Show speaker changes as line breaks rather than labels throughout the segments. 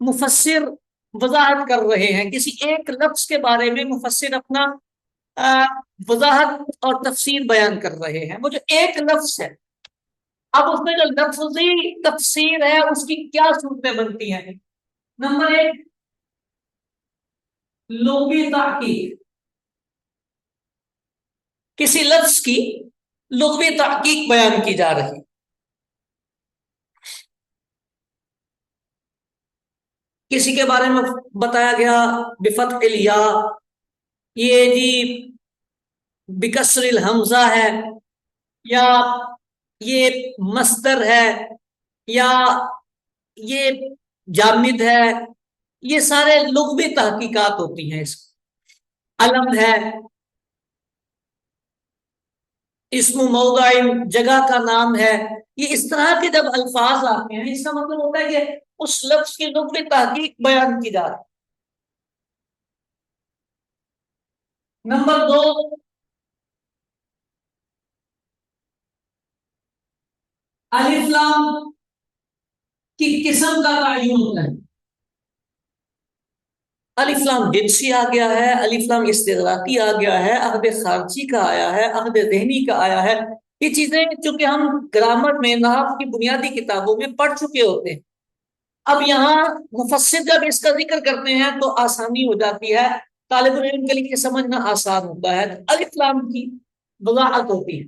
مفسر وضاحت کر رہے ہیں، کسی ایک لفظ کے بارے میں مفسر اپنا آ، وضاحت اور تفسیر بیان کر رہے ہیں، وہ جو ایک لفظ ہے، اب اس میں جو لفظی تفسیر ہے اس کی کیا صورتیں بنتی ہیں؟ نمبر ایک، لغوی تحقیق، کسی لفظ کی لغوی تحقیق بیان کی جا رہی، کسی کے بارے میں بتایا گیا بفتح الیا، یہ جی بکسر الحمزہ ہے، یا یہ مصدر ہے، یا یہ جامد ہے، یہ سارے لغوی تحقیقات ہوتی ہیں، اس علم ہے، اسم موضع، جگہ کا نام ہے، یہ اس طرح کے جب الفاظ آتے ہیں اس کا مطلب ہوتا ہے کہ اس لفظ کی لغوی تحقیق بیان کی جا رہی ہے۔ نمبر دو، الف لام کی قسم کا تعین ہوتا ہے، الف لام جنسی آ گیا ہے، الف لام استغراقی آ گیا ہے، عہد خارجی کا آیا ہے، عہد ذہنی کا آیا ہے، یہ چیزیں چونکہ ہم گرامر میں نحو کی بنیادی کتابوں میں پڑھ چکے ہوتے ہیں، اب یہاں مفسر جب اس کا ذکر کرتے ہیں تو آسانی ہو جاتی ہے، طالب علم کے لیے سمجھنا آسان ہوتا ہے، الف لام کی وضاحت ہوتی ہے۔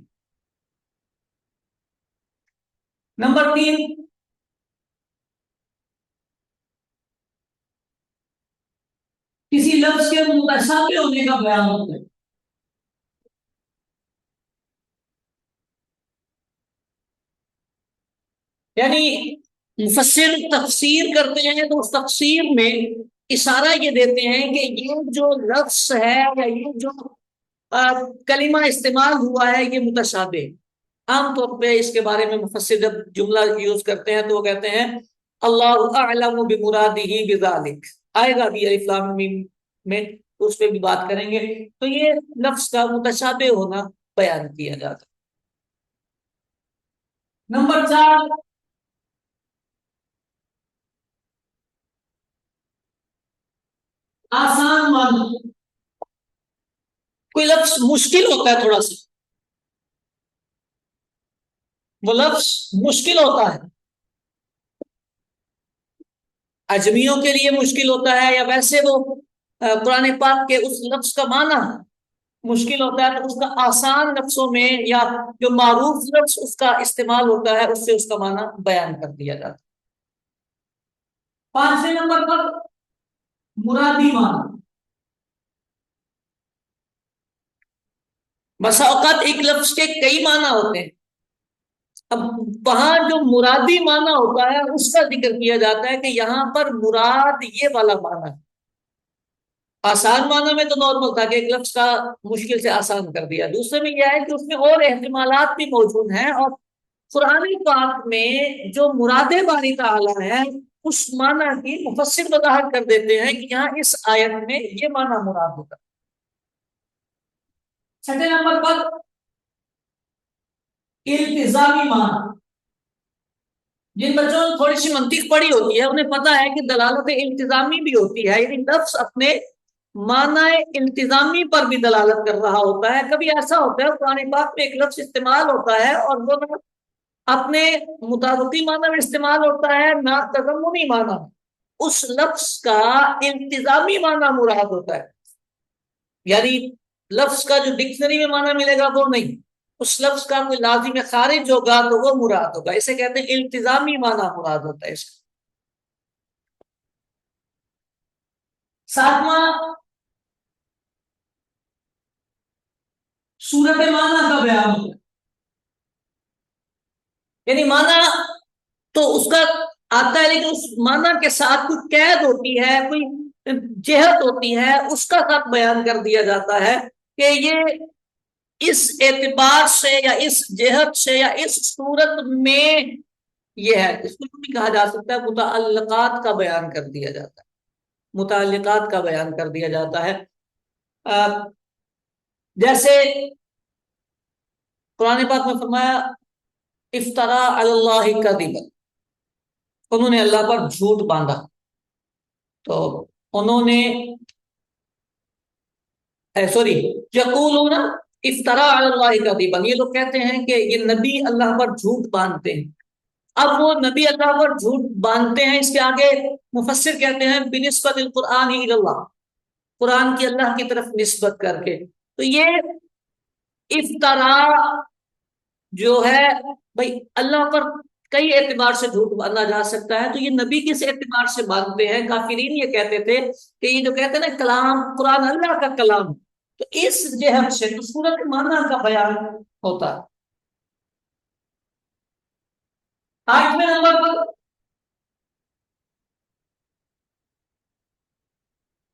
نمبر تین، کسی لفظ کے متشابہ ہونے کا بیان ہوتا ہے، یعنی مفسر تفسیر کرتے ہیں تو اس تفسیر میں اشارہ یہ دیتے ہیں کہ یہ جو لفظ ہے یا یہ جو کلمہ استعمال ہوا ہے یہ متشابہ ہے۔ عام طور پہ اس کے بارے میں مفسر جب جملہ یوز کرتے ہیں تو وہ کہتے ہیں اللہ اعلم بمرادہ بذالک، آئے گا بھی الف لام میم میں، اس پہ بھی بات کریں گے، تو یہ لفظ کا متشابہ ہونا بیان کیا جاتا ہے۔ نمبر چار، آسان معنی، کوئی لفظ مشکل ہوتا ہے تھوڑا سا، وہ لفظ مشکل ہوتا ہے، اجمیوں کے لیے مشکل ہوتا ہے، یا ویسے وہ قرآن پاک کے اس لفظ کا معنی مشکل ہوتا ہے تو اس کا آسان لفظوں میں یا جو معروف لفظ اس کا استعمال ہوتا ہے اس سے اس کا معنی بیان کر دیا جاتا ہے۔ پانچویں نمبر پر مرادی معنی، بسا اوقات ایک لفظ کے کئی معنی ہوتے ہیں، اب وہاں جو مرادی معنی ہوتا ہے اس کا ذکر کیا جاتا ہے کہ یہاں پر مراد یہ والا معنی ہے، آسان معنی میں تو نارمل تھا کہ ایک لفظ کا مشکل سے آسان کر دیا، دوسرے میں یہ ہے کہ اس میں اور احتمالات بھی موجود ہیں، اور قرآن پاک میں جو مراد باری تعالیٰ ہے اس معنی کی مفسر وضاحت کر دیتے ہیں کہ یہاں اس آیت میں یہ معنی مراد ہوتا ہے۔ چھٹے نمبر پر التزامی معنی، جن بچوں نے تھوڑی سی منطق پڑھی ہوتی ہے انہیں پتا ہے کہ دلالت التزامی بھی ہوتی ہے، یعنی لفظ اپنے معنی التزامی پر بھی دلالت کر رہا ہوتا ہے، کبھی ایسا ہوتا ہے قرآن پاک میں ایک لفظ استعمال ہوتا ہے اور وہ نہ اپنے مطابقی معنی میں استعمال ہوتا ہے نہ تضمنی معنی، اس لفظ کا التزامی معنی مراد ہوتا ہے، یعنی لفظ کا جو ڈکشنری میں معنی ملے گا وہ نہیں، اس لفظ کا کوئی لازم خارج ہوگا تو وہ مراد ہوگا، اسے کہتے ہیں التزامی معنی مراد ہوتا ہے اس کا۔ ساتواں، صورت معنی کا بیان ہوتا ہے، یعنی معنی تو اس کا آتا ہے لیکن اس معنی کے ساتھ کوئی قید ہوتی ہے، کوئی جہت ہوتی ہے، اس کا ساتھ بیان کر دیا جاتا ہے کہ یہ اس اعتبار سے یا اس جہت سے یا اس صورت میں یہ ہے، اس کو بھی کہا جا سکتا ہے متعلقات کا بیان کر دیا جاتا ہے، متعلقات کا بیان کر دیا جاتا ہے، جیسے قرآن پاک میں فرمایا افطرا علی اللہ کذبا، انہوں نے اللہ پر جھوٹ باندھا، تو انہوں نے سوری یقولون افطرا علی اللہ کذبا، یہ لوگ کہتے ہیں کہ یہ نبی اللہ پر جھوٹ باندھتے ہیں. اب وہ نبی اللہ پر جھوٹ باندھتے ہیں، اس کے آگے مفسر کہتے ہیں بنسبت القرآن الی اللہ، قرآن کی اللہ کی طرف نسبت کر کے. تو یہ افطرا جو ہے بھائی اللہ پر کئی اعتبار سے جھوٹ باندھا جا سکتا ہے، تو یہ نبی کس اعتبار سے باندھتے ہیں؟ کافرین یہ کہتے تھے کہ یہ جو کہتے ہیں نا کلام قرآن اللہ کا کلام، تو اس جہت سے تو صورت معنی کا بیان ہوتا ہے. 8ویں نمبر پر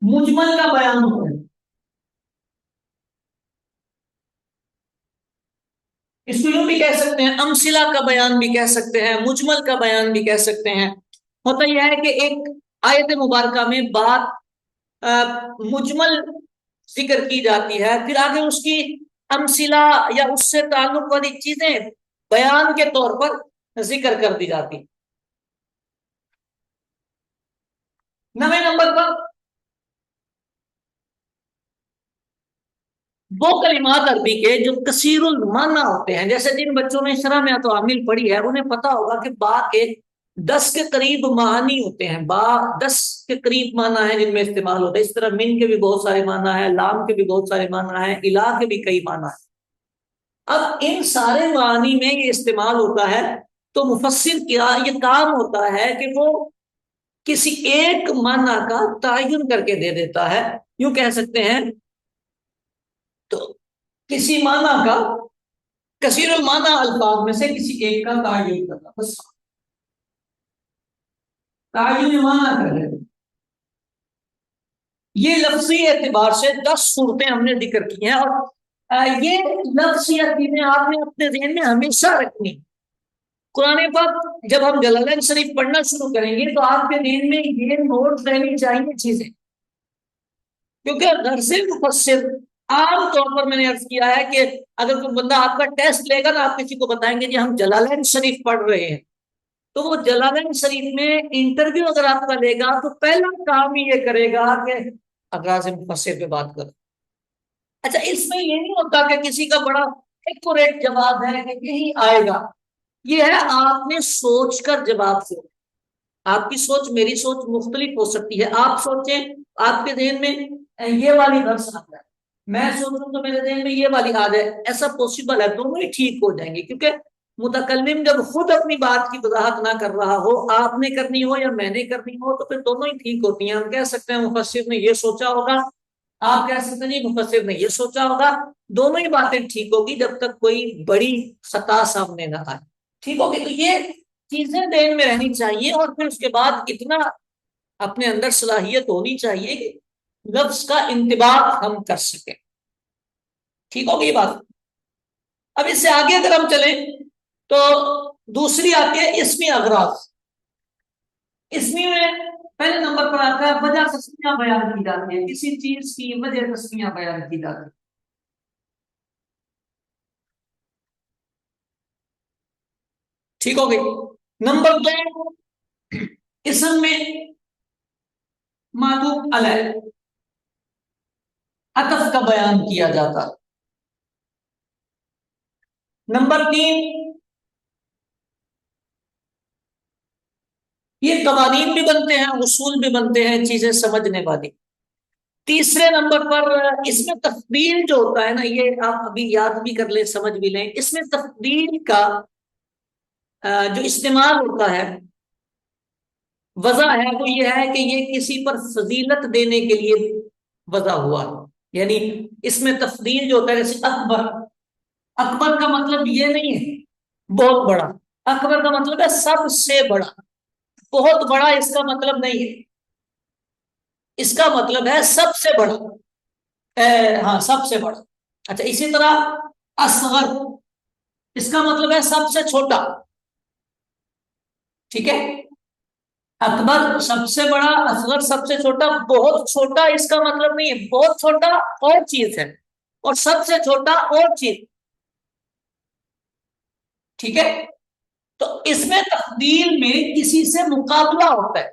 مجمل کا بیان ہوتا ہے. اس کو یوں بھی کہہ سکتے ہیں، امثلہ کا بیان بھی کہہ سکتے ہیں، مجمل کا بیان بھی کہہ سکتے ہیں. ہوتا یہ ہے کہ ایک آیت مبارکہ میں بات مجمل ذکر کی جاتی ہے، پھر آگے اس کی امثلہ یا اس سے تعلق والی چیزیں بیان کے طور پر ذکر کر دی جاتی. 9ویں نمبر پر وہ کلمات عربی کے جو کثیر المعنی ہوتے ہیں، جیسے جن بچوں نے شرح میں تو عامل پڑھی ہے انہیں پتا ہوگا کہ با کے 10 کے قریب معنی ہوتے ہیں، با 10 کے قریب معنی ہے جن میں استعمال ہوتا ہے. اس طرح من کے بھی بہت سارے معنی ہیں، لام کے بھی بہت سارے معنی ہیں، الہ کے بھی کئی معنی ہیں. اب ان سارے معنی میں یہ استعمال ہوتا ہے، تو مفسر کیا یہ کام ہوتا ہے کہ وہ کسی ایک معنی کا تعین کر کے دے دیتا ہے. یوں کہہ سکتے ہیں تو کسی معنی کا کثیر المعنی الفاظ میں سے کسی ایک کا تعین کرنا، بس تعین معنی کر رہے. یہ لفظی اعتبار سے 10 صورتیں ہم نے ذکر کی ہیں، اور یہ لفظی عقیدیں آپ نے اپنے ذہن میں ہمیشہ رکھنی. قرآن پاک جب ہم جلالین شریف پڑھنا شروع کریں گے تو آپ کے ذہن میں یہ نوٹ رہنی چاہیے چیزیں، کیونکہ غرض مفسر عام طور پر میں نے عرض کیا ہے کہ اگر کوئی بندہ آپ کا ٹیسٹ لے گا نا، آپ کسی کو بتائیں گے جی ہم جلالین شریف پڑھ رہے ہیں، تو وہ جلالین شریف میں انٹرویو اگر آپ کا لے گا تو پہلا کام ہی یہ کرے گا کہ اغراض مفسر پہ بات کرو. اچھا اس میں یہ نہیں ہوتا کہ کسی کا بڑا ایکوریٹ جواب ہے کہ یہی آئے گا، یہ ہے آپ نے سوچ کر جواب دو. آپ کی سوچ میری سوچ مختلف ہو سکتی ہے. آپ سوچیں آپ کے ذہن میں یہ والی غرض آ جائے، میں سوچوں تو میرے ذہن میں یہ والی آ جائے، ایسا پاسبل ہے، دونوں ہی ٹھیک ہو جائیں گے. کیونکہ متکلم جب خود اپنی بات کی وضاحت نہ کر رہا ہو، آپ نے کرنی ہو یا میں نے کرنی ہو، تو پھر دونوں ہی ٹھیک ہوتی ہیں. ہم کہہ سکتے ہیں مفسر نے یہ سوچا ہوگا، آپ کہہ سکتے ہیں جی مفسر نے یہ سوچا ہوگا، دونوں ہی باتیں ٹھیک ہوگی جب تک کوئی بڑی خطا سامنے نہ آئے. ٹھیک ہوگی. تو یہ چیزیں ذہن میں رہنی چاہیے، اور پھر اس کے بعد اتنا اپنے اندر صلاحیت ہونی چاہیے کہ لفظ کا انطباق ہم کر سکیں. ٹھیک ہوگی یہ بات. اب اس سے آگے اگر ہم چلیں تو دوسری آتی ہے اسمی اغراض. اسمی میں پہلے نمبر پر آتا ہے وجہ تسمیہ بیان کی جاتی ہے، کسی چیز کی وجہ تسمیہ بیان کی جاتی ہے. ٹھیک ہو گئی. نمبر 2 اسم میں معطوف علیہ عطف کا بیان کیا جاتا. نمبر 3 یہ قوانین بھی بنتے ہیں، اصول بھی بنتے ہیں، چیزیں سمجھنے والی. تیسرے نمبر پر اس میں تفضیل جو ہوتا ہے نا، یہ آپ ابھی یاد بھی کر لیں سمجھ بھی لیں. اس میں تفضیل کا جو استعمال ہوتا ہے، وضع ہے، وہ یہ ہے کہ یہ کسی پر فضیلت دینے کے لیے وضع ہوا. یعنی اس میں تفضیل جو ہوتا ہے، جیسے اکبر، اکبر کا مطلب یہ نہیں ہے بہت بڑا، اکبر کا مطلب ہے سب سے بڑا. بہت بڑا اس کا مطلب نہیں ہے، اس کا مطلب ہے سب سے بڑا. ہاں سب سے بڑا. اچھا اسی طرح اصغر، اس کا مطلب ہے سب سے چھوٹا. ٹھیک ہے. اکبر سب سے بڑا، اصغر سب سے چھوٹا. بہت چھوٹا اس کا مطلب نہیں ہے، بہت چھوٹا اور چیز ہے، اور سب سے چھوٹا اور چیز. ٹھیک ہے. تو اس میں تفضیل میں کسی سے مقابلہ ہوتا ہے.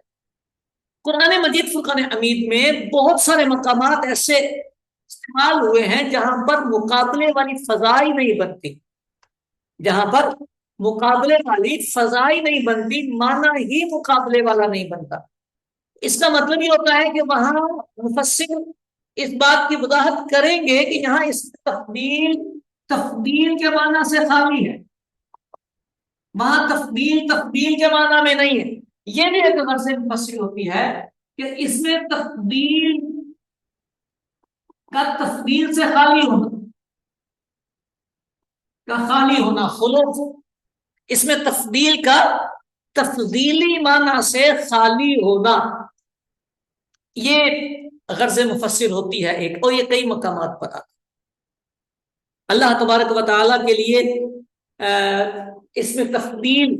قرآن مجید فرقان حمید میں بہت سارے مقامات ایسے استعمال ہوئے ہیں جہاں پر مقابلے والی فضائی نہیں بنتی، جہاں پر مقابلے والی فضائی نہیں بنتی، معنی ہی مقابلے والا نہیں بنتا۔ اس کا مطلب یہ ہوتا ہے کہ وہاں مفسر اس بات کی وضاحت کریں گے کہ یہاں اس تفضیل تفضیل کے معنی سے خالی ہے، وہاں تفضیل تفضیل کے معنی میں نہیں ہے۔ یہ بھی ایک غرض مفسر ہوتی ہے کہ اس میں تفضیل کا تفضیل سے خالی ہونا، کا خالی ہونا، خلوف، اس میں تفضیل کا تفضیلی معنی سے خالی ہونا، یہ غرض مفسر ہوتی ہے ایک، اور یہ کئی مقامات پر آتا اللہ تبارک و تعالیٰ کے لیے اس میں تفضیل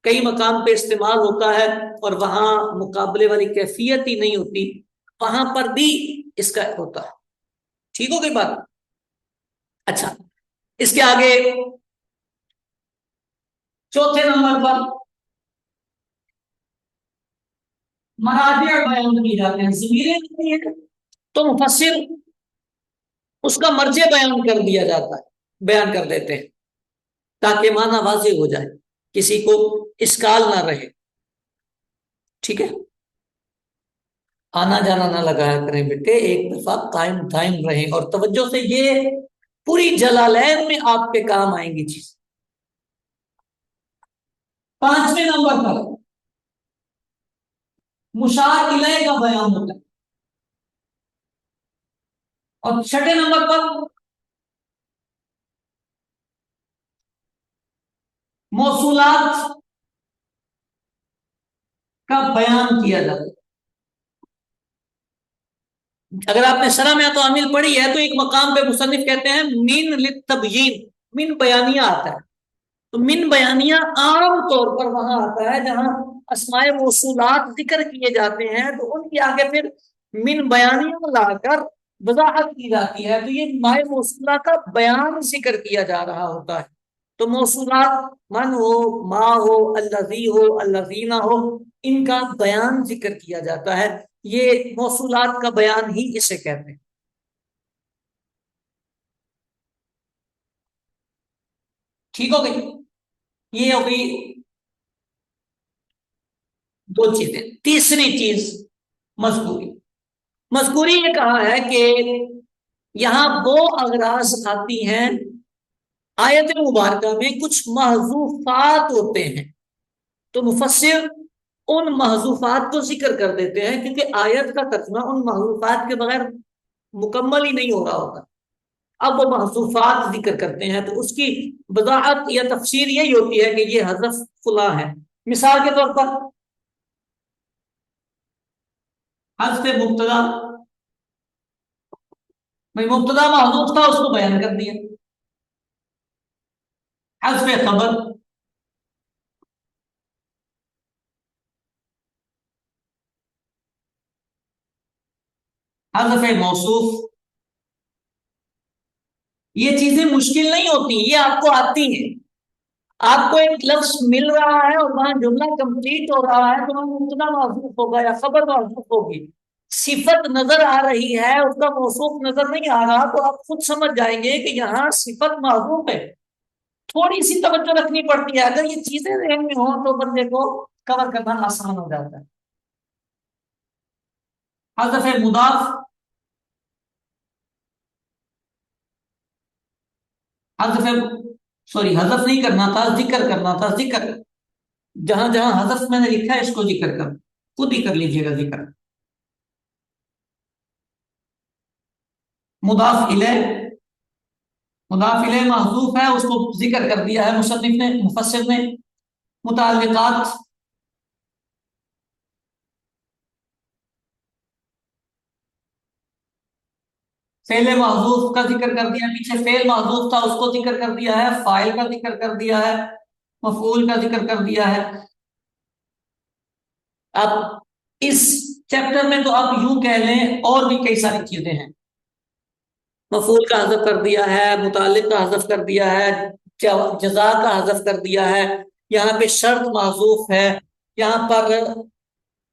کئی مقام پہ استعمال ہوتا ہے، اور وہاں مقابلے والی کیفیت ہی نہیں ہوتی، وہاں پر بھی اس کا ہوتا ہے۔ ٹھیک ہو گئی بات؟ اچھا، اس کے آگے چوتھے نمبر پر مراجع بیان کی جاتے ہیں، ضمیریں ہوتی ہیں تو مفسر اس کا مرجع بیان کر دیا جاتا ہے، بیان کر دیتے ہیں تاکہ معنی واضح ہو جائے، کسی کو اشکال نہ رہے۔ ٹھیک ہے، آنا جانا نہ لگایا کریں بیٹے، ایک دفعہ قائم دائم رہیں، اور توجہ سے یہ پوری جلالین میں آپ کے کام آئیں گی چیز۔ پانچویں نمبر پر مشار الیہ کا بیان ہوتا ہے، اور چھٹے نمبر پر موصولات کا بیان کیا جاتا ہے۔ اگر آپ نے شرح میں تو عامل پڑھی ہے تو ایک مقام پہ مصنف کہتے ہیں من للتبیین، من بیانیہ آتا ہے، تو من بیانیہ عام طور پر وہاں آتا ہے جہاں اسماء موصولات ذکر کیے جاتے ہیں، تو ان کے آگے پھر من بیانیہ لا کر وضاحت کی جاتی ہے، تو یہ مائع موصولہ کا بیان ذکر کیا جا رہا ہوتا ہے۔ تو موصولات من ہو، ما ہو، الذی ہو، الذین ہو، ان کا بیان ذکر کیا جاتا ہے، یہ موصولات کا بیان ہی اسے کہتے ہیں۔ ٹھیک ہو گئی؟ یہ ہو گئی دو چیزیں۔ تیسری چیز مذکوری، مذکوری یہ کہا ہے کہ یہاں دو اغراض آتی ہیں، آیت مبارکہ میں کچھ محذوفات ہوتے ہیں، تو مفسر ان محذوفات کو ذکر کر دیتے ہیں کیونکہ آیت کا ترجمہ ان محذوفات کے بغیر مکمل ہی نہیں ہو رہا ہوتا، اب وہ محذوفات ذکر کرتے ہیں، تو اس کی وضاحت یا تفسیر یہی ہوتی ہے کہ یہ حذف فلاں ہے۔ مثال کے طور پر حذف مبتدا، بھائی مبتدا محذوف تھا اس کو بیان کر دیا۔ حذف خبر، حذف موصوف، یہ چیزیں مشکل نہیں ہوتی، یہ آپ کو آتی ہیں۔ آپ کو ایک لفظ مل رہا ہے اور وہاں جملہ کمپلیٹ ہو رہا ہے تو وہاں مبتدا محذوف ہوگا یا خبر محذوف ہوگی، صفت نظر آ رہی ہے اس کا موصوف نظر نہیں آ رہا، تو آپ خود سمجھ جائیں گے کہ یہاں صفت محذوف ہے۔ تھوڑی سی توجہ رکھنی پڑتی ہے، اگر یہ چیزیں ذہن میں ہوں تو بندے کو کور کرنا آسان ہو جاتا ہے۔ حذف مضاف، حذف سوری حذف نہیں کرنا تھا، ذکر کرنا تھا، ذکر، جہاں جہاں حذف میں نے لکھا ہے اس کو ذکر کر، خود ہی کر لیجئے گا ذکر۔ مضاف الیہ، مضاف الیہ محذوف ہے، اس کو ذکر کر دیا ہے مصنف نے، مفسر نے۔ متعلقات، فعل محذوف کا ذکر کر دیا، پیچھے فعل محذوف تھا اس کو ذکر کر دیا ہے، فاعل کا ذکر کر دیا ہے، مفعول کا ذکر کر دیا ہے۔ اب اس چیپٹر میں تو آپ یوں کہہ لیں اور بھی کئی ساری چیزیں ہیں، مفعول کا حذف کر دیا ہے، متعلق کا حذف کر دیا ہے، جزا کا حذف کر دیا ہے، یہاں پہ شرط محذوف ہے، یہاں پر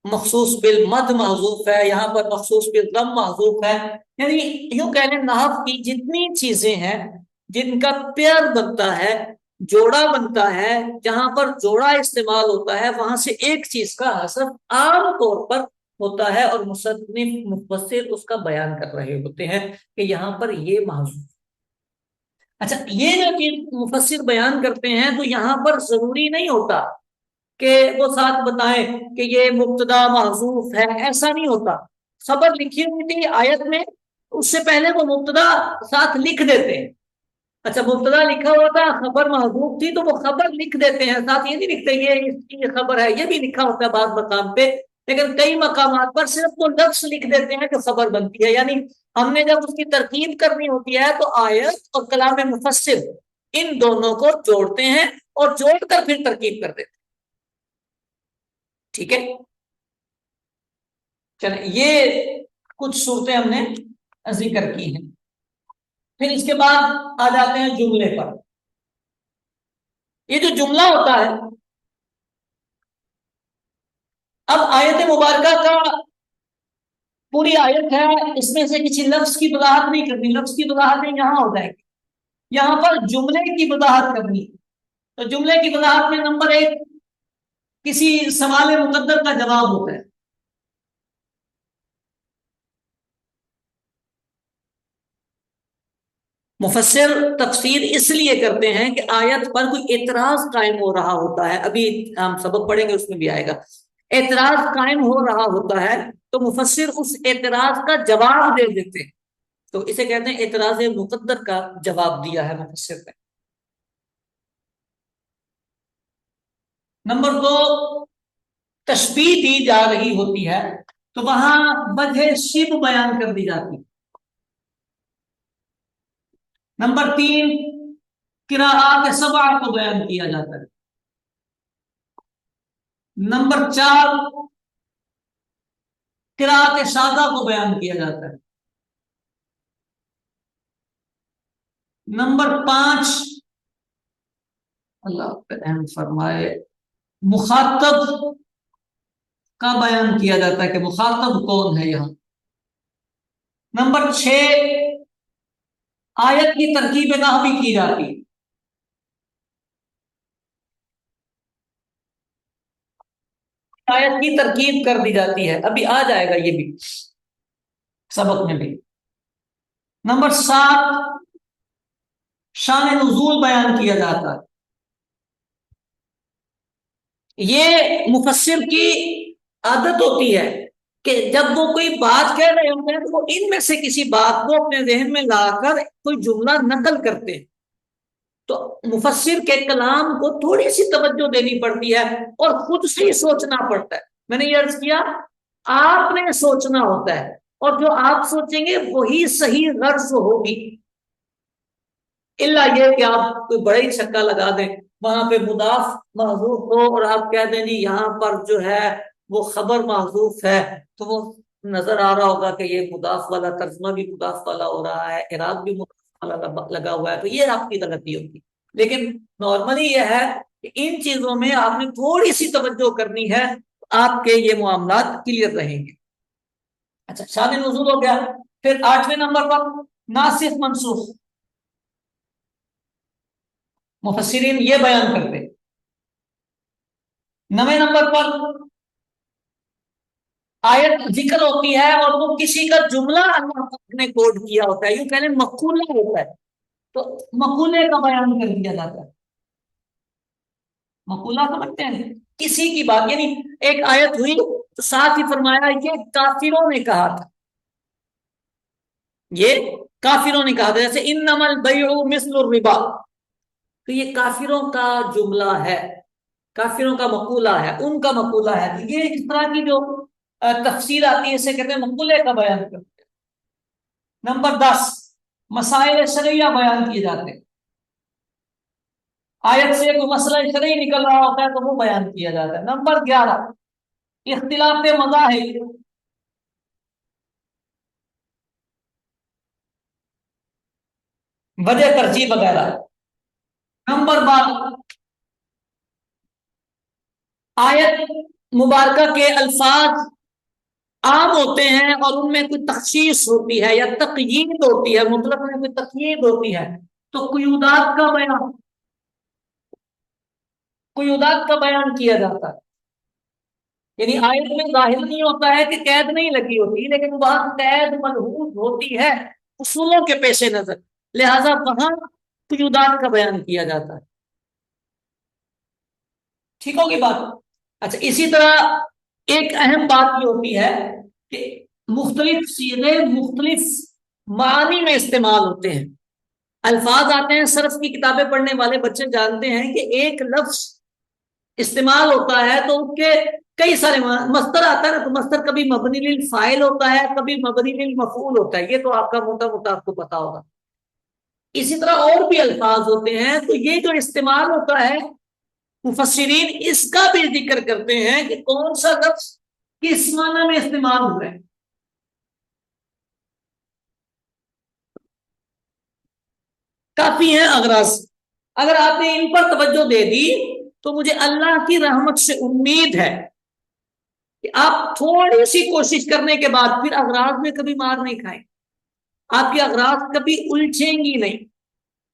مخصوص بالمد محذوف ہے، یہاں پر مخصوص بالضم محذوف ہے. یعنی یوں کہہ لیں نحو کی جتنی چیزیں ہیں جن کا پیئر بنتا ہے، جوڑا بنتا ہے، جہاں پر جوڑا استعمال ہوتا ہے وہاں سے ایک چیز کا حذف عام طور پر ہوتا ہے، اور مصنف مفسر اس کا بیان کر رہے ہوتے ہیں کہ یہاں پر یہ محذوف. اچھا، یہ جو چیز مفسر بیان کرتے ہیں تو یہاں پر ضروری نہیں ہوتا کہ وہ ساتھ بتائیں کہ یہ مبتدا محذوف ہے، ایسا نہیں ہوتا. خبر لکھی ہوئی تھی آیت میں، اس سے پہلے وہ مبتدا ساتھ لکھ دیتے ہیں. اچھا، مبتدا لکھا ہوا تھا، خبر محذوف تھی، تو وہ خبر لکھ دیتے ہیں، ساتھ یہ نہیں لکھتے یہ اس کی خبر ہے. یہ بھی لکھا ہوتا ہے بعض مقام پہ، لیکن کئی مقامات پر صرف وہ لفظ لکھ دیتے ہیں کہ خبر بنتی ہے. یعنی ہم نے جب اس کی ترکیب کرنی ہوتی ہے تو آیت اور کلام مفسر ان دونوں کو جوڑتے ہیں اور جوڑ کر پھر ترکیب کر دیتے ہیں. ٹھیک ہے، چلیں یہ کچھ صورتیں ہم نے ذکر کی ہیں. پھر اس کے بعد آ جاتے ہیں جملے پر. یہ جو جملہ ہوتا ہے، اب آیت مبارکہ کا پوری آیت ہے، اس میں سے کسی لفظ کی وضاحت نہیں کرنی، لفظ کی وضاحت یہاں ہو جائے گی. یہاں پر جملے کی وضاحت کرنی. تو جملے کی وضاحت میں نمبر ایک کسی سوال مقدر کا جواب ہوتا ہے. مفسر تفسیر اس لیے کرتے ہیں کہ آیت پر کوئی اعتراض قائم ہو رہا ہوتا ہے، ابھی ہم سبق پڑھیں گے اس میں بھی آئے گا. اعتراض قائم ہو رہا ہوتا ہے تو مفسر اس اعتراض کا جواب دے دیتے ہیں، تو اسے کہتے ہیں اعتراض مقدر کا جواب دیا ہے مفسر نے. نمبر دو، تشبیہ دی جا رہی ہوتی ہے تو وہاں وجہ شبہ بیان کر دی جاتی ہے. نمبر تین، قراءات سبع کو بیان کیا جاتا ہے. نمبر چار، قراءت سادہ کو بیان کیا جاتا ہے. نمبر پانچ، اللہ رحم فرمائے، مخاطب کا بیان کیا جاتا ہے کہ مخاطب کون ہے یہاں. نمبر چھ، آیت کی ترکیب نحوی کی جاتی ہے. آیت کی ترکیب کر دی جاتی ہے، ابھی آ جائے گا یہ بھی سبق میں بھی. نمبر سات، شان نزول بیان کیا جاتا ہے. یہ مفسر کی عادت ہوتی ہے کہ جب وہ کوئی بات کہہ رہے ہوتے ہیں تو وہ ان میں سے کسی بات کو اپنے ذہن میں لا کر کوئی جملہ نقل کرتے ہیں. تو مفسر کے کلام کو تھوڑی سی توجہ دینی پڑتی ہے اور خود سے ہی سوچنا پڑتا ہے. میں نے یہ عرض کیا، آپ نے سوچنا ہوتا ہے اور جو آپ سوچیں گے وہی صحیح غرض ہوگی. الا یہ کہ آپ کوئی بڑا ہی چھکا لگا دیں، وہاں پہ مضاف محذوف ہو اور آپ کہہ دیں جی یہاں پر جو ہے وہ خبر محذوف ہے، تو وہ نظر آ رہا ہوگا کہ یہ مضاف والا ترجمہ بھی مضاف والا ہو رہا ہے، اعراب بھی مضاف والا لگا ہوا ہے، تو یہ آپ کی غلطی ہوگی. لیکن نارملی یہ ہے کہ ان چیزوں میں آپ نے تھوڑی سی توجہ کرنی ہے، آپ کے یہ معاملات کلیئر رہیں گے. اچھا، شان نزول ہو گیا. پھر آٹھویں نمبر پر ناسخ منسوخ. مفسرین یہ بیان کرتے. نویں نمبر پر آیت ذکر ہوتی ہے اور وہ کسی کا جملہ اللہ نے کوڈ کیا ہوتا ہے، یوں کہنے مقولہ ہوتا ہے، تو مقولے کا بیان کر دیا جاتا ہے. مقولہ سمجھتے ہیں، کسی کی بات، یعنی ایک آیت ہوئی تو ساتھ ہی فرمایا یہ کافروں نے کہا تھا، یہ کافروں نے کہا تھا، جیسے انما البیع مثل الربا، تو یہ کافروں کا جملہ ہے، کافروں کا مقولہ ہے، ان کا مقولہ ہے. تو یہ اس طرح کی جو تفسیر آتی ہے اسے کہتے ہیں مقولے کا بیان کرتے ہیں. نمبر 10، مسائل شرعیہ بیان کیے جاتے ہیں. آیت سے کوئی مسئلہ شرعی نکل رہا ہوتا ہے تو وہ بیان کیا جاتا ہے. نمبر 11، اختلاف مذاہب. وجہ ترجیح وغیرہ. نمبر 12، آیت مبارکہ کے الفاظ عام ہوتے ہیں اور ان میں کوئی تخصیص ہوتی ہے یا تقیید ہوتی ہے، مطلب میں کوئی تقیید ہوتی ہے، تو قیودات کا بیان کیا جاتا ہے. یعنی آیت میں ظاہر نہیں ہوتا ہے کہ قید نہیں لگی ہوتی، لیکن وہاں قید ملحوظ ہوتی ہے اصولوں کے پیش نظر، لہذا وہاں قیودات کا بیان کیا جاتا ہے. ٹھیک ہوگی بات؟ اچھا، اسی طرح ایک اہم بات یہ ہوتی ہے کہ مختلف صیغے مختلف معانی میں استعمال ہوتے ہیں. الفاظ آتے ہیں، صرف کی کتابیں پڑھنے والے بچے جانتے ہیں کہ ایک لفظ استعمال ہوتا ہے تو اس کے کئی سارے مصدر آتا ہے نا، تو مصدر کبھی مبنی للفاعل ہوتا ہے، کبھی مبنی للمفعول ہوتا ہے، یہ تو آپ کا موٹا موٹا آپ کو پتا ہوگا. اسی طرح اور بھی الفاظ ہوتے ہیں، تو یہ جو استعمال ہوتا ہے مفسرین اس کا بھی ذکر کرتے ہیں کہ کون سا لفظ کس معنی میں استعمال ہو رہا ہے. کافی ہیں اغراض. اگر آپ نے ان پر توجہ دے دی تو مجھے اللہ کی رحمت سے امید ہے کہ آپ تھوڑی سی کوشش کرنے کے بعد پھر اغراض میں کبھی مار نہیں کھائیں، آپ کی اغراض کبھی الجھیں گی نہیں.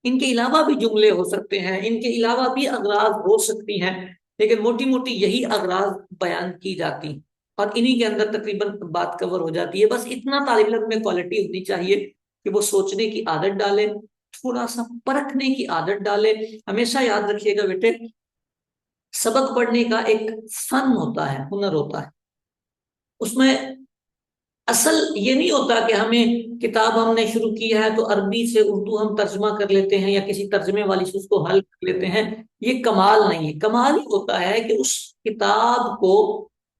ان کے علاوہ بھی جملے ہو سکتے ہیں، ان کے علاوہ بھی اغراض ہو سکتی ہیں، لیکن موٹی موٹی یہی اغراض بیان کی جاتی ہیں اور انہی کے اندر تقریباً بات کور ہو جاتی ہے. بس اتنا طالب علم میں کوالٹی ہونی چاہیے کہ وہ سوچنے کی عادت ڈالے، تھوڑا سا پرکھنے کی عادت ڈالے. ہمیشہ یاد رکھیے گا بیٹے، سبق پڑھنے کا ایک فن ہوتا ہے، ہنر ہوتا ہے. اس میں اصل یہ نہیں ہوتا کہ ہمیں کتاب ہم نے شروع کی ہے تو عربی سے اردو ہم ترجمہ کر لیتے ہیں یا کسی ترجمے والی سے اس کو حل کر لیتے ہیں. یہ کمال نہیں ہے. کمال یہ ہوتا ہے کہ اس کتاب کو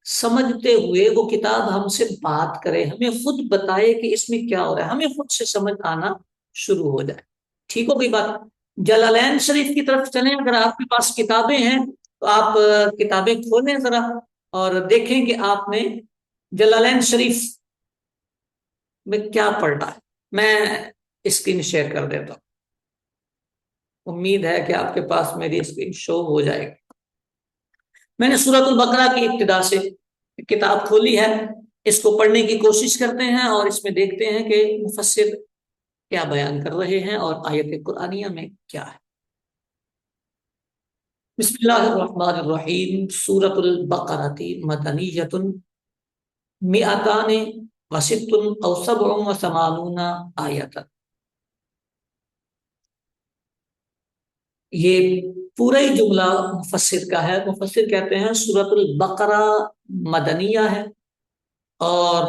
سمجھتے ہوئے وہ کتاب ہم سے بات کرے، ہمیں خود بتائے کہ اس میں کیا ہو رہا ہے، ہمیں خود سے سمجھ آنا شروع ہو جائے. ٹھیک ہو گئی بات؟ جلالین شریف کی طرف چلیں. اگر آپ کے پاس کتابیں ہیں تو آپ کتابیں کھولیں ذرا اور دیکھیں کہ آپ نے جلالین شریف میں کیا پڑھ رہا ہے. میں اسکرین شیئر کر دیتا ہوں، امید ہے کہ آپ کے پاس میری اسکرین شو ہو جائے گی. میں نے سورۃ البقرہ کی ابتدا سے کتاب کھولی ہے، اس کو پڑھنے کی کوشش کرتے ہیں اور اس میں دیکھتے ہیں کہ مفسر کیا بیان کر رہے ہیں اور آیت قرآنیہ میں کیا ہے. بسم اللہ الرحمن الرحیم. سورۃ البقرہ مدنیۃ مئتان وست او سبع وثمانون آیت. یہ پورا ہی جملہ مفسر کا ہے. مفسر کہتے ہیں سورۃ البقرہ مدنیہ ہے اور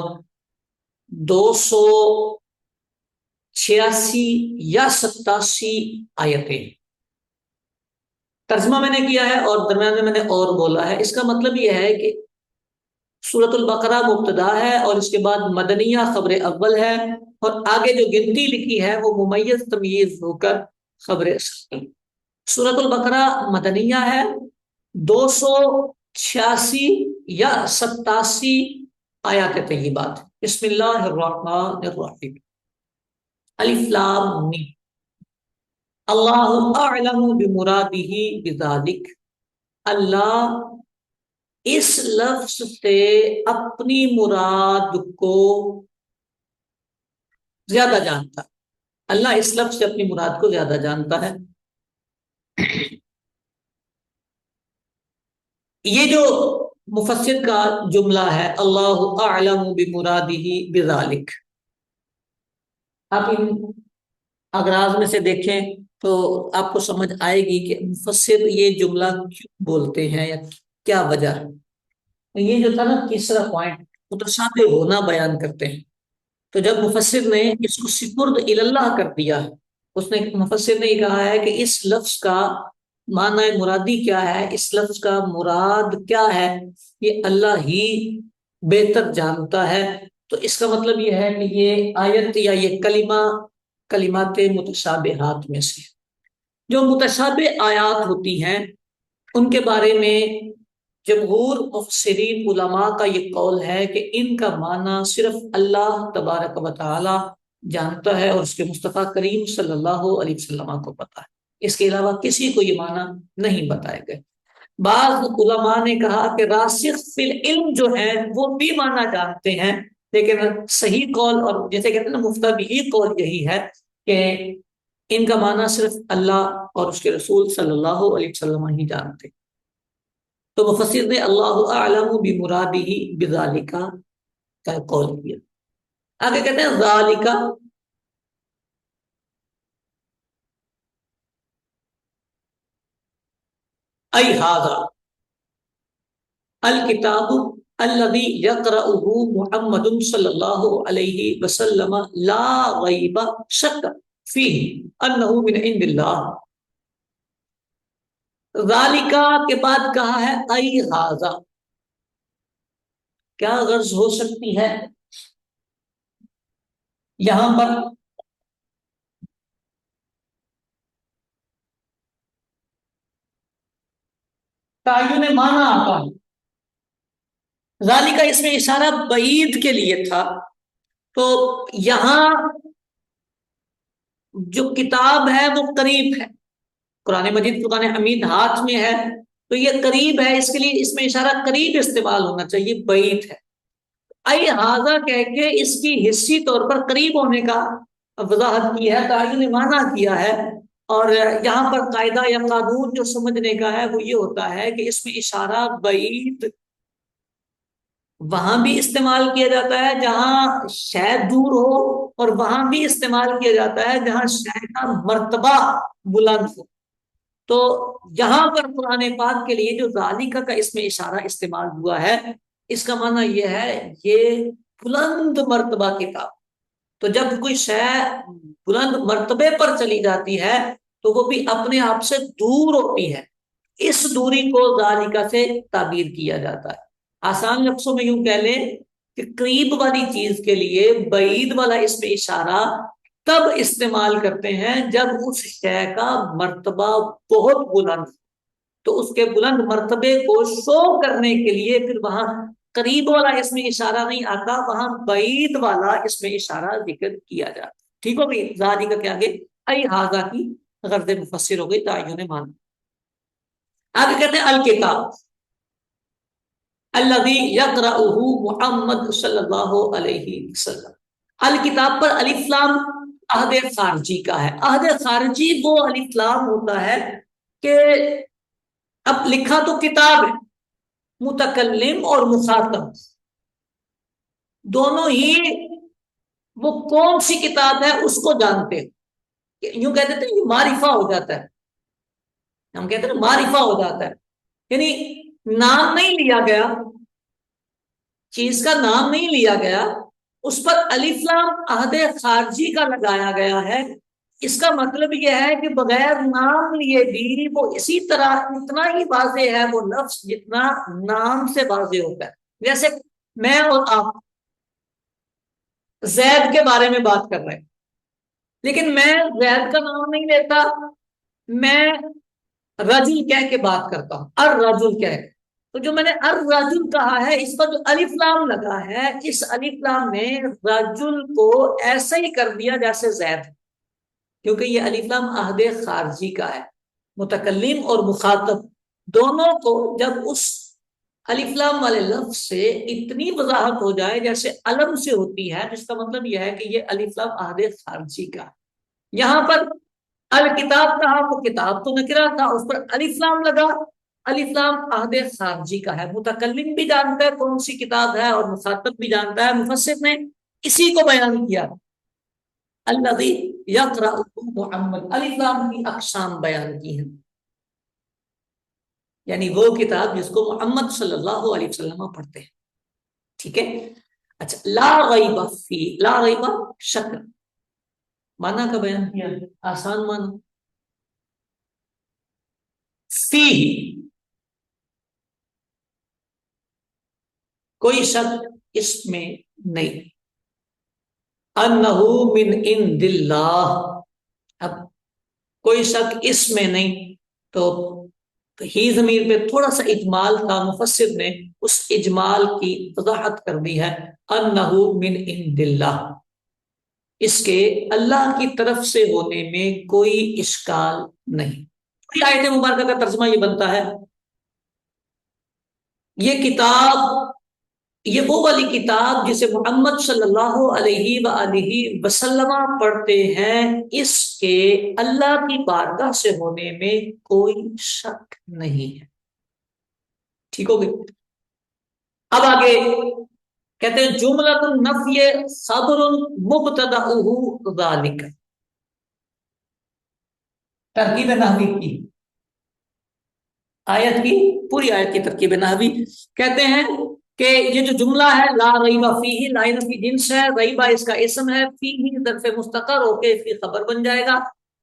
286 یا 87 آیتیں. ترجمہ میں نے کیا ہے اور درمیان میں میں نے اور بولا ہے. اس کا مطلب یہ ہے کہ سورۃ البقرہ مبتدا ہے اور اس کے بعد مدنیہ خبر اول ہے اور آگے جو گنتی لکھی ہے وہ ممیز تمیز ہو کر خبر ثانی. سورۃ البقرہ مدنیہ ہے، 286 یا 87 آیات طیبات. بسم اللہ الرحمن الرحیم. الف لام میم. اللہ اعلم بمرادہ بذالک. اللہ اس لفظ سے اپنی مراد کو زیادہ جانتا ہے. اللہ اس لفظ سے اپنی مراد کو زیادہ جانتا ہے. یہ جو مفسر کا جملہ ہے اللہ اعلم بمرادہ بذالک، آپ ان اغراض میں سے دیکھیں تو آپ کو سمجھ آئے گی کہ مفسر یہ جملہ کیوں بولتے ہیں یا کیا وجہ ہے. یہ جو تھا نا تیسرا پوائنٹ، متشابہ ہونا بیان کرتے ہیں. تو جب مفسر نے اس کو سپرد اللہ کر دیا، اس نے مفسر نے کہا ہے کہ اس لفظ کا معنی مرادی کیا ہے، اس لفظ کا مراد کیا ہے، یہ اللہ ہی بہتر جانتا ہے. تو اس کا مطلب یہ ہے کہ یہ آیت یا یہ کلمہ کلمات متشابہات میں سے. جو متشابہ آیات ہوتی ہیں ان کے بارے میں جمہور مفسرین علماء کا یہ قول ہے کہ ان کا معنی صرف اللہ تبارک و تعالی جانتا ہے اور اس کے مصطفیٰ کریم صلی اللہ علیہ وسلم کو پتا ہے. اس کے علاوہ کسی کو یہ معنی نہیں بتائے گئے. بعض علماء نے کہا کہ راسخ فی العلم جو ہے وہ بھی مانا جانتے ہیں، لیکن صحیح قول اور جیسے کہتے ہیں نا مفتبی قول یہی ہے کہ ان کا معنی صرف اللہ اور اس کے رسول صلی اللہ علیہ وسلم ہی جانتے۔ تو مفسر نے اللہ اعلم بمرادہ بذالک کا قول کیا۔ آگے کہتے ہیں ذالک ای ھذا الکتاب الذی یقرأہ محمد صلی اللہ علیہ وسلم لا ریب شک فیہ انہ من عند اللہ۔ ذالکا کے بعد کہا ہے ای ھذا، کیا غرض ہو سکتی ہے یہاں پر؟ تعین معنی آتا ہے، ذالکا اس میں اشارہ بعید کے لیے تھا، تو یہاں جو کتاب ہے وہ قریب ہے، قرآن مجید قرآن حمید ہاتھ میں ہے تو یہ قریب ہے، اس کے لیے اس میں اشارہ قریب استعمال ہونا چاہیے، بعید ہے۔ ائی ہاضا کہہ کے اس کی حصی طور پر قریب ہونے کا وضاحت کی ہے، تعین معنی کیا ہے۔ اور یہاں پر قاعدہ یا قانون جو سمجھنے کا ہے وہ یہ ہوتا ہے کہ اس میں اشارہ بعید وہاں بھی استعمال کیا جاتا ہے جہاں شے دور ہو، اور وہاں بھی استعمال کیا جاتا ہے جہاں شے کا مرتبہ بلند ہو۔ تو یہاں پر قرآن پاک کے لیے جو ذالکہ کا اس میں اشارہ استعمال ہوا ہے، اس کا معنی یہ ہے یہ بلند مرتبہ کتاب۔ تو جب کوئی شے بلند مرتبے پر چلی جاتی ہے تو وہ بھی اپنے آپ سے دور ہوتی ہے، اس دوری کو ذالکہ سے تعبیر کیا جاتا ہے۔ آسان لفظوں میں یوں کہہ لیں کہ قریب والی چیز کے لیے بعید والا اس میں اشارہ تب استعمال کرتے ہیں جب اس شے کا مرتبہ بہت بلند، تو اس کے بلند مرتبے کو شو کرنے کے لیے پھر وہاں قریب والا اس میں اشارہ نہیں آتا، وہاں بعید والا اس میں اشارہ ذکر کیا جاتا۔ ٹھیک ہو گئی زادی کا کیا آگے ای ہاضا کی غرض مفسر ہو گئی تعین مان۔ آگے کہتے ہیں الکتاب الذی یقرأہ محمد صلی اللہ علیہ وسلم۔ الکتاب پر الف لام عہد خارجی کا ہے۔ عہد خارجی وہ الف لام ہوتا ہے کہ اب لکھا تو کتاب ہے، متکلم اور مخاطب دونوں ہی وہ کون سی کتاب ہے اس کو جانتے ہیں، یوں کہتے تھے یہ معرفہ ہو جاتا ہے، ہم کہتے ہیں معرفہ ہو جاتا ہے، یعنی نام نہیں لیا گیا، چیز کا نام نہیں لیا گیا، اس پر الف لام عہد خارجی کا لگایا گیا ہے۔ اس کا مطلب یہ ہے کہ بغیر نام لیے بھی وہ اسی طرح اتنا ہی واضح ہے وہ لفظ جتنا نام سے واضح ہوتا ہے۔ جیسے میں اور آپ زید کے بارے میں بات کر رہے ہیں، لیکن میں زید کا نام نہیں لیتا، میں رجل کہہ کے بات کرتا ہوں، الرجل کہہ کے، تو جو میں نے الرجل کہا ہے اس پر جو الف لام لگا ہے، اس الف لام نے رجل کو ایسا ہی کر دیا جیسے زید، کیونکہ یہ الف لام عہد خارجی کا ہے۔ متکلم اور مخاطب دونوں کو جب اس الف لام والے لفظ سے اتنی وضاحت ہو جائے جیسے علم سے ہوتی ہے، جس کا مطلب یہ ہے کہ یہ الف لام عہد خارجی کا ہے۔ یہاں پر الکتاب کہا وہ کتاب تو نکرہ تھا، اس پر الف لام لگا، الف لام عہد خارجی کا ہے، متکلم بھی جانتا ہے کون سی کتاب ہے اور مخاطب بھی جانتا ہے۔ مفسر نے اسی کو بیان کیا، الذی یقرأ محمد، الف لام کی اقسام بیان کی ہیں، یعنی وہ کتاب جس کو محمد صلی اللہ علیہ وسلم پڑھتے ہیں۔ ٹھیک ہے، اچھا لا ریب فی، لا ریب شک، معنی کا بیان کیا، آسان معنی، فی کوئی شک اس میں نہیں، انہ من عند اللہ، اب کوئی شک اس میں نہیں، تو ہی ضمیر پہ تھوڑا سا اجمال تھا، مفسر نے اس اجمال کی وضاحت کر دی ہے، انہ من عند اللہ، اس کے اللہ کی طرف سے ہونے میں کوئی اشکال نہیں۔ آیت مبارکہ کا ترجمہ یہ بنتا ہے یہ کتاب، یہ وہ والی کتاب جسے محمد صلی اللہ علیہ وآلہ وسلم پڑھتے ہیں، اس کے اللہ کی بارگاہ سے ہونے میں کوئی شک نہیں ہے۔ ٹھیک ہو گئی؟ اب آگے کہتے ہیں جملۃ النفی خبر مبتدأہ ذالک، ترکیب نحوی کی آیت کی، پوری آیت کی ترکیب نحوی کہتے ہیں کہ یہ جو جملہ ہے لا ریبہ فیہ، لا نفی جنس ہے، ریبہ اس کا اسم ہے، فیہ ظرف مستقر ہو کے فی خبر بن جائے گا،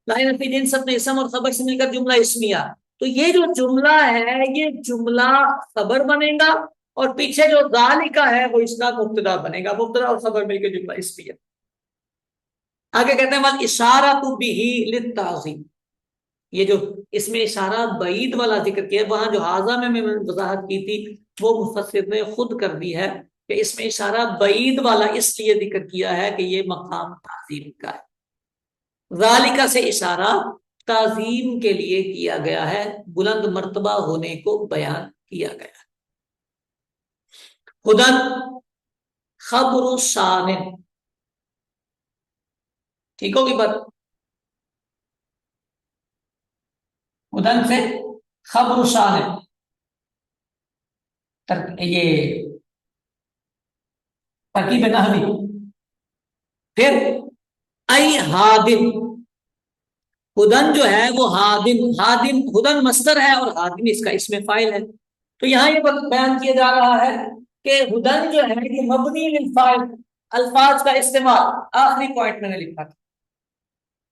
لا نفی جنس اپنے اسم اور خبر سے مل کر جملہ اسمیہ۔ تو یہ جو جملہ ہے یہ جملہ خبر بنے گا، اور پیچھے جو ذالک ہے وہ اس کا مبتدا بنے گا، مبتدا اور خبر مل کے جملہ اسمیہ۔ آگے کہتے ہیں والاشارۃ بہ للتعظیم، یہ جو اس میں اشارہ بعید والا ذکر کیا ہے، وہاں جو حاضہ میں وضاحت کی تھی وہ مفسر نے خود کر دی ہے کہ اس میں اشارہ بعید والا اس لیے ذکر کیا ہے کہ یہ مقام تعظیم کا ہے، ذالکہ سے اشارہ تعظیم کے لیے کیا گیا ہے، بلند مرتبہ ہونے کو بیان کیا گیا ہے۔ ہدن خبر شان، ٹھیک ہوگی بات؟ ہدن سے خبر شان، یہ ترکیب نحوی۔ پھر ای ہادن، ہدن جو ہے وہ ہادن، ہادن ہدن مصدر ہے اور ہادن اس کا اسم فاعل ہے۔ تو یہاں یہ بیان کیا جا رہا ہے کہ ہدن جو ہے یہ مبنی للفاعل، الفاظ کا استعمال آخری پوائنٹ میں نے لکھا تھا،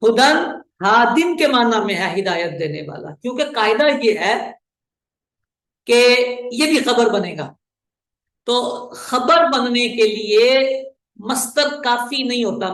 ہدن ہادن کے معنی میں ہے ہدایت دینے والا، کیونکہ قاعدہ یہ ہے کہ یہ بھی خبر بنے گا، تو خبر بننے کے لیے مصدر کافی نہیں ہوتا،